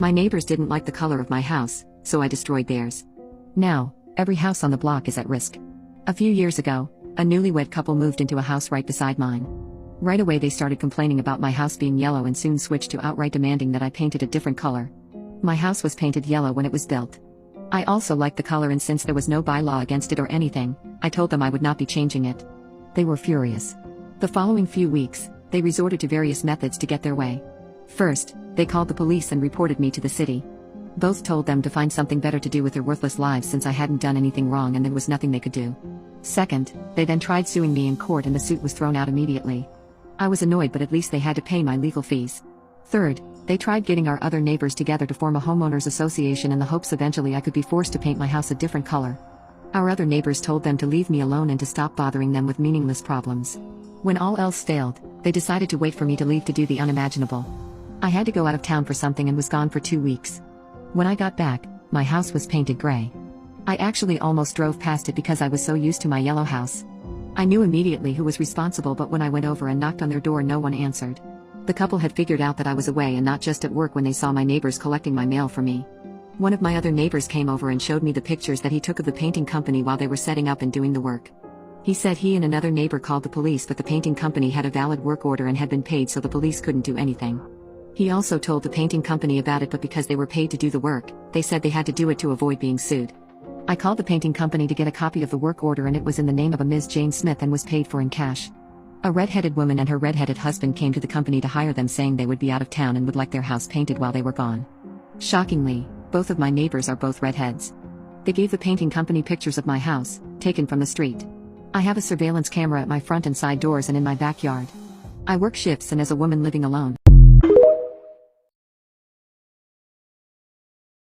My neighbors didn't like the color of my house, so I destroyed theirs. Now, every house on the block is at risk. A few years ago, a newlywed couple moved into a house right beside mine. Right away they started complaining about my house being yellow and soon switched to outright demanding that I paint it a different color. My house was painted yellow when it was built. I also liked the color, and since there was no bylaw against it or anything, I told them I would not be changing it. They were furious. The following few weeks, they resorted to various methods to get their way. First, they called the police and reported me to the city. Both told them to find something better to do with their worthless lives since I hadn't done anything wrong and there was nothing they could do. Second, they then tried suing me in court and the suit was thrown out immediately. I was annoyed, but at least they had to pay my legal fees. Third, they tried getting our other neighbors together to form a homeowners association in the hopes eventually I could be forced to paint my house a different color. Our other neighbors told them to leave me alone and to stop bothering them with meaningless problems. When all else failed, they decided to wait for me to leave to do the unimaginable. I had to go out of town for something and was gone for 2 weeks. When I got back, my house was painted gray. I actually almost drove past it because I was so used to my yellow house. I knew immediately who was responsible, but when I went over and knocked on their door, no one answered. The couple had figured out that I was away and not just at work when they saw my neighbors collecting my mail for me. One of my other neighbors came over and showed me the pictures that he took of the painting company while they were setting up and doing the work. He said he and another neighbor called the police, but the painting company had a valid work order and had been paid, so the police couldn't do anything. He also told the painting company about it, but because they were paid to do the work, they said they had to do it to avoid being sued. I called the painting company to get a copy of the work order, and it was in the name of a Ms. Jane Smith and was paid for in cash. A red-headed woman and her red-headed husband came to the company to hire them, saying they would be out of town and would like their house painted while they were gone. Shockingly, both of my neighbors are both redheads. They gave the painting company pictures of my house, taken from the street. I have a surveillance camera at my front and side doors and in my backyard. I work shifts and as a woman living alone,